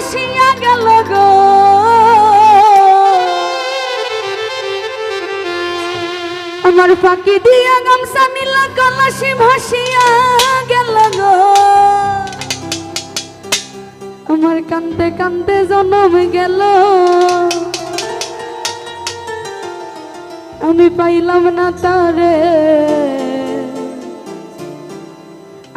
ভাসিয়া গেল গো আমার ফাঁকি দিয়া গামছা নীল কলসি ভাসিয়া গেল গো আমার কান্দে কান্দে জনম গেল আমি পাইলাম না তারে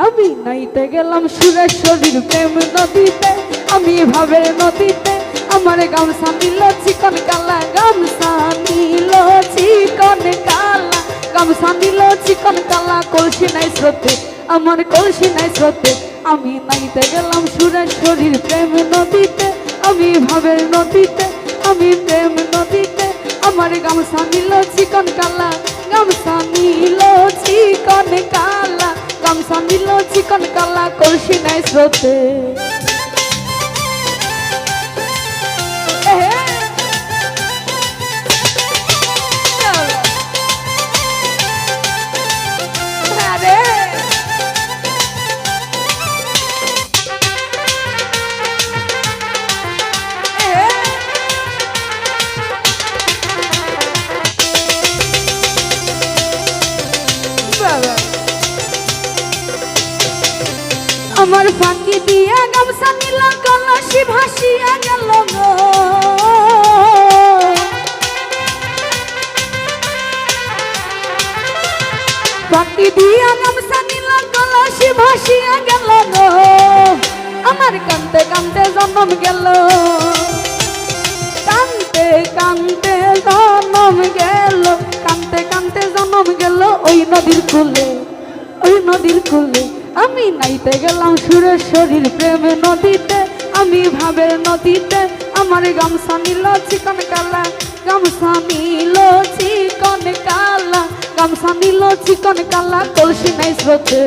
আমি নাইতে গেলাম সুরেশ্বরীর প্রেম নদীতে আমি ভাবের নদীতে আমার গামছা নীল চিকন কালা গামছা নীল চিকন কালা গামছা নীল চিকন কালা কলসি নাই স্রোতে আমার কলসি নাই স্রোতে আমি নাইতে গেলাম সুরেশ্বরীর প্রেম নদীতে আমি ভাবের নদীতে আমি প্রেম নদীতে আমার গামছা নীল চিকন কালা গামছা নীল চিকন কালা গামছা নীল চিকন কালা কলসি নাই স্রোতে আমার ফাঁকি দিয়া গামছা নীল কলসি ভাসিয়া গেল গো ফাঁকি দিয়া গামছা নীল কলসি ভাসিয়া গেল গো আমার কান্দে কান্দে জন্ম গেল কান্দে কান্দে জন্ম গেল কান্দে কান্দে জন্ম গেল ওই নদীর কূলে ওই নদীর কূলে আমি নাইতে গেলাম সুরেশ্বরীর প্রেম নদীতে আমি ভাবের নদীতে আমার গামছা নীল চিকন কালা গামছা নীল চিকন কালা গামছা নীল চিকন কালা কলসি নাই স্রোতে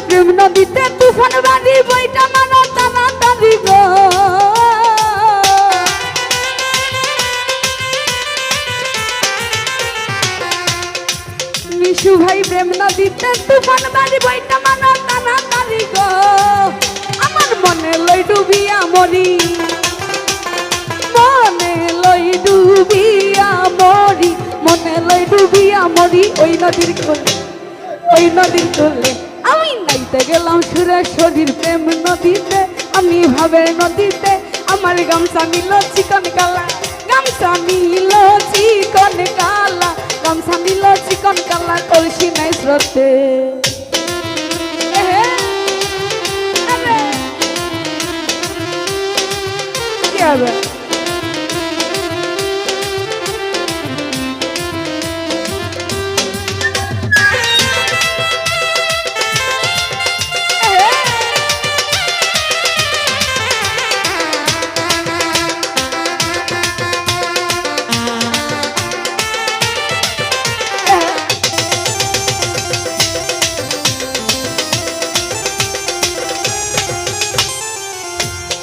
প্রেম নদীতে তুফান বাড়ি বইটা মারা টানা টানি গো মিশু ভাই প্রেম নদীতে তুফান বাড়ি বইটা মারা টানা টানি গো আমার মনে লই ডুবিয়া মরি মনে লই ডুবিয়া মরি মনে লই ডুবিয়া মরি ওই নদীর কোলে ওই নদীর কোলে আমি নাইতে গেলাম সুরেশ্বরীর প্রেম নদীতে আমি ভাবের নদীতে আমার গামছা নীল চিকন কালা গামছা নীল চিকন কালা গামছা নীল চিকন কালা কলসি নাই স্রোতে কি হবে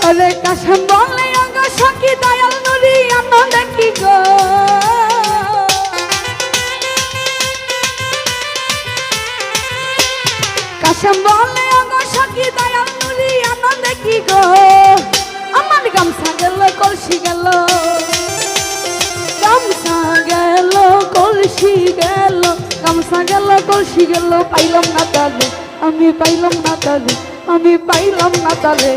আরে কাশম বলে অঙ্গ সখী দয়াল নুরি আনো দেখি গো কাশম বলে অঙ্গ সখী দয়াল নুরি আনো দেখি গো আমার গামছা গেল কলসি গেল গামছা গেল কলসি গেল গামছা গেল কলসি গেল পাইলাম না তালে আমি পাইলাম না তালে আমি পাইলাম না তালে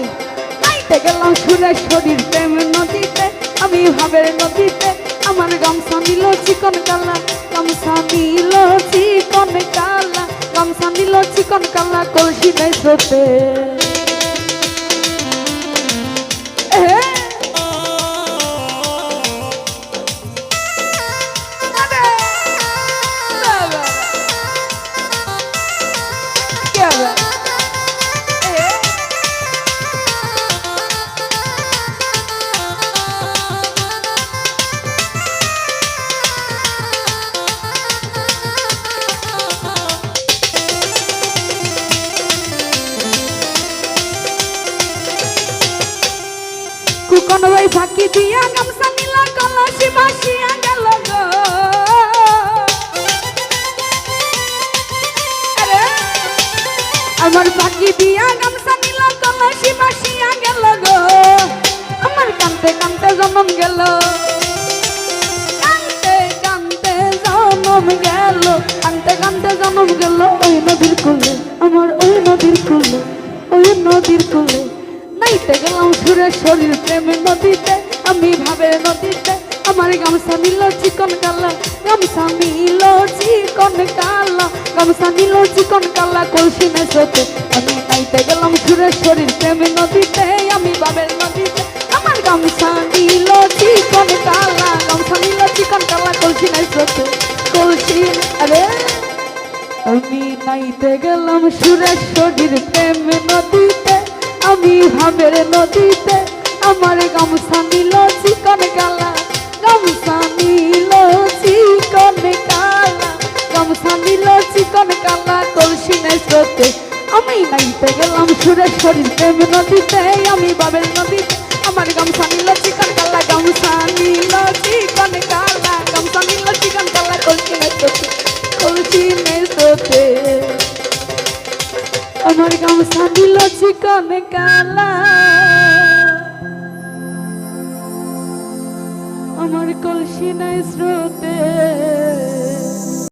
গেলাম সুরেশ্বরীর প্রেম নদীতে আমি ভাবের নদীতে আমার গামছা নীল চিকন কালা গামছা নীল চিকন কালা গামছা নীল চিকন কালা কলসি নাই স্রোতে ওই ফাঁকি দিয়া গামছা নীলা কলসি ভাসিয়া গেল গো আমার ফাঁকি দিয়া গামছা নীলা কলসি ভাসিয়া গেল গো আমার কান্তে কান্তে জন্ম গেল কান্তে কান্তে জন্ম গেল কান্তে কান্তে জন্ম গেল ওই নদীর কুলে আমার ওই নদীর কুলে ওই নদীর কুলে নাইতে গেলাম সুরে শরীর প্রেমের নদীতে আমি ভাবের নদীতে আমার গামছা নীল চিকন কালা গামছা নীল চিকন কালা গামছা নীল চিকন কালা কলসি নেশোতে আমি নাইতে গেলাম সুরে শরীর প্রেমের নদীতে আমি ভাবের নদীতে আমার গামছা নীল চিকন কালা গামছা নীল চিকন কালা কলসি নেশোতে কলসি আরে আমি নাইতে গেলাম সুরে শরীর প্রেমের নদীতে আমি ভাবের নদীতে আমার গামছা নীল চিকন কালা গামছা নীল চিকন কালা গামছা নীল চিকন কালা কলসি নেশোতে আমি নাইতে গেলাম সুরে শরীর প্রেম নদীতে আমি ভাবের নদীতে আমার গামছা নীল চিকন কালা গামছা নীল চিকন কালা গামছা নীল চিকন কালা কলসি নেশোতে কলসি নেশোতে আমার গামছা নীল চিকন কালা আমার কলসি নাই স্রোতে